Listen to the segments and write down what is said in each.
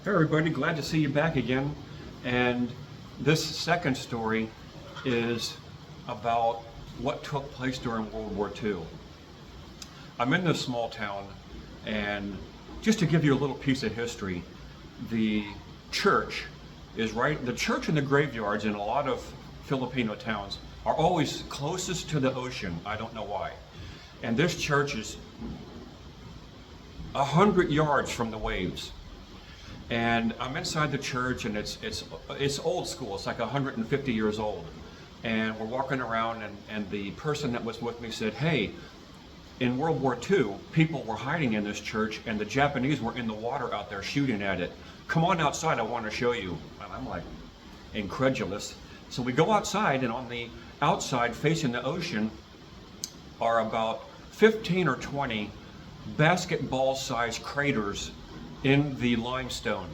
Hey everybody, glad to see you back again. And this second story is about what took place during World War II. I'm in this small town, and just to give you a little piece of history, the church the church and the graveyards in a lot of Filipino towns are always closest to the ocean. I don't know why. And this church is 100 yards from the waves. And I'm inside the church, and it's old school. It's like 150 years old. And we're walking around, and the person that was with me said, "Hey, in World War II, people were hiding in this church, and the Japanese were in the water out there shooting at it. Come on outside, I want to show you." And I'm like incredulous. So we go outside, and on the outside facing the ocean are about 15 or 20 basketball-sized craters in the limestone.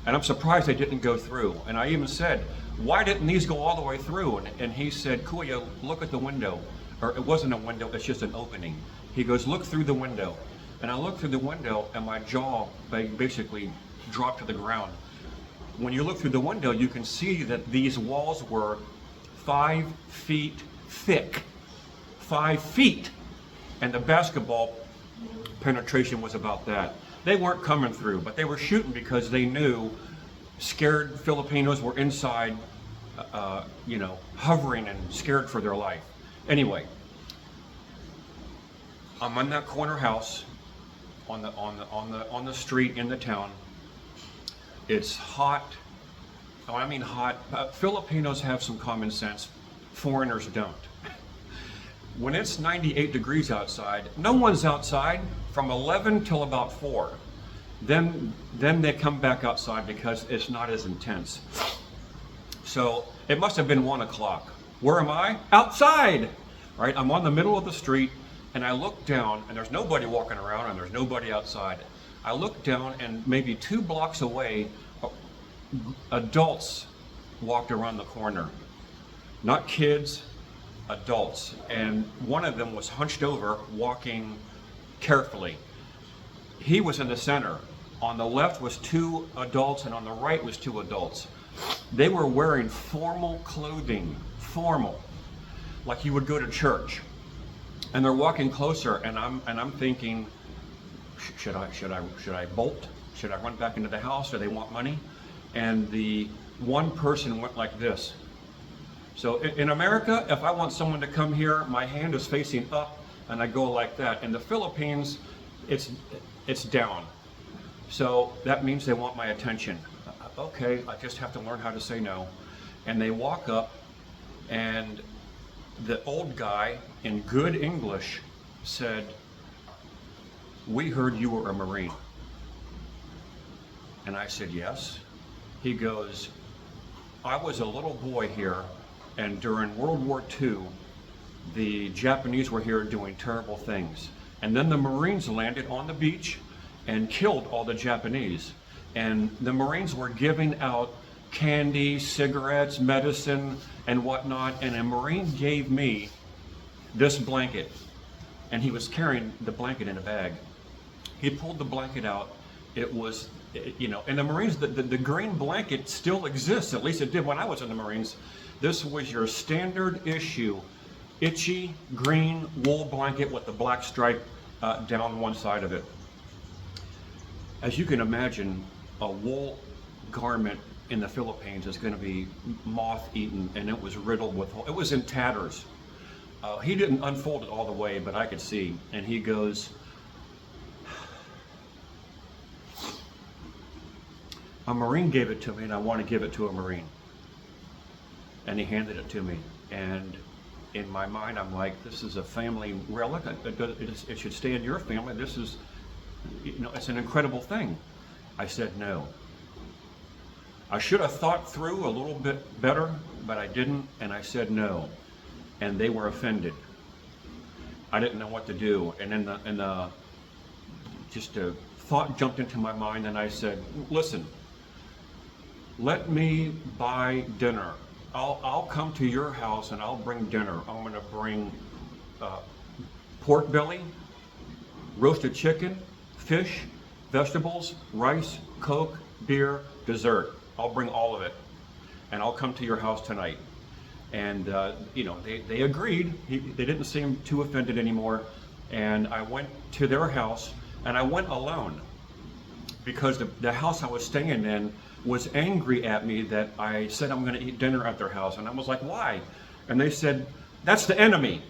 And I'm surprised they didn't go through. And I even said, "Why didn't these go all the way through?" And he said, "Kuya, look at the window." Or it wasn't a window, it's just an opening. He goes, "Look through the window." And I looked through the window, and my jaw basically dropped to the ground. When you look through the window, you can see that these walls were 5 feet thick. 5 feet. And the basketball penetration was about that. They weren't coming through, but they were shooting because they knew scared Filipinos were inside, hovering and scared for their life. Anyway, I'm in that corner house on the street in the town. It's hot. Oh, I mean hot. Filipinos have some common sense. Foreigners don't. When it's 98 degrees outside, no one's outside from 11 till about 4. Then they come back outside because it's not as intense. So it must have been 1 o'clock. Where am I? Outside! Right? I'm on the middle of the street, and I look down, and there's nobody walking around, and there's nobody outside. I look down, and maybe 2 blocks away, adults walked around the corner. Not kids, adults. And one of them was hunched over, walking carefully. He was in the center. On the left was 2 adults, and on the right was 2 adults. They were wearing formal clothing, formal, like you would go to church. And they're walking closer, and I'm thinking, should I bolt? Should I run back into the house? Do they want money? And the one person went like this. So in America, if I want someone to come here, my hand is facing up, and I go like that. In the Philippines, it's down. So that means they want my attention. Okay, I just have to learn how to say no. And they walk up, and the old guy, in good English, said, "We heard you were a Marine." And I said, "Yes." He goes, "I was a little boy here, and during World War II, the Japanese were here doing terrible things. And then the Marines landed on the beach and killed all the Japanese. And the Marines were giving out candy, cigarettes, medicine, and whatnot. And a Marine gave me this blanket, and he was carrying the blanket in a bag. He pulled the blanket out. It was, and the Marines, the green blanket still exists. At least it did when I was in the Marines. This was your standard issue, itchy green wool blanket with the black stripe down one side of it. As you can imagine, a wool garment in the Philippines is going to be moth-eaten, and it was riddled with holes. It was in tatters. He didn't unfold it all the way, but I could see. And he goes, "A Marine gave it to me, and I want to give it to a Marine." And he handed it to me. And in my mind, I'm like, this is a family relic. It should stay in your family. This is, it's an incredible thing. I said no. I should have thought through a little bit better, but I didn't, and I said no. And they were offended. I didn't know what to do. And then just a thought jumped into my mind, and I said, "Listen, let me buy dinner. I'll come to your house and I'll bring dinner. I'm going to bring pork belly, roasted chicken, fish, vegetables, rice, Coke, beer, dessert. I'll bring all of it, and I'll come to your house tonight. And they agreed. They didn't seem too offended anymore. And I went to their house, and I went alone because the house I was staying in was angry at me that I said I'm going to eat dinner at their house. And I was like, why? And they said, that's the enemy.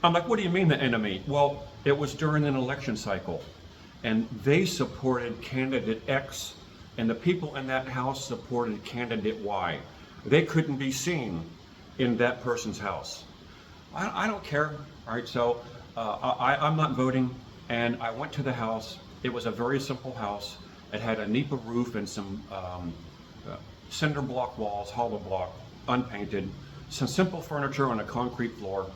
I'm like, what do you mean the enemy? Well, it was during an election cycle, and they supported candidate X, and the people in that house supported candidate Y. They couldn't be seen in that person's house. I don't care. All right, so I'm not voting, and I went to the house. It was a very simple house. It had a NEPA roof and some cinder block walls, hollow block, unpainted, some simple furniture on a concrete floor.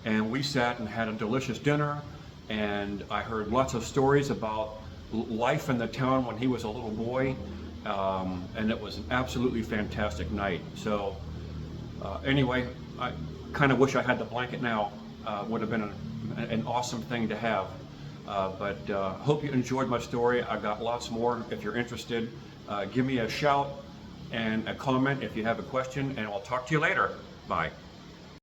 And we sat and had a delicious dinner, and I heard lots of stories about life in the town when he was a little boy, and it was an absolutely fantastic night. So anyway, I kind of wish I had the blanket now. Would have been an awesome thing to have. But hope you enjoyed my story. I got lots more. If you're interested, give me a shout and a comment if you have a question, and I'll talk to you later. Bye.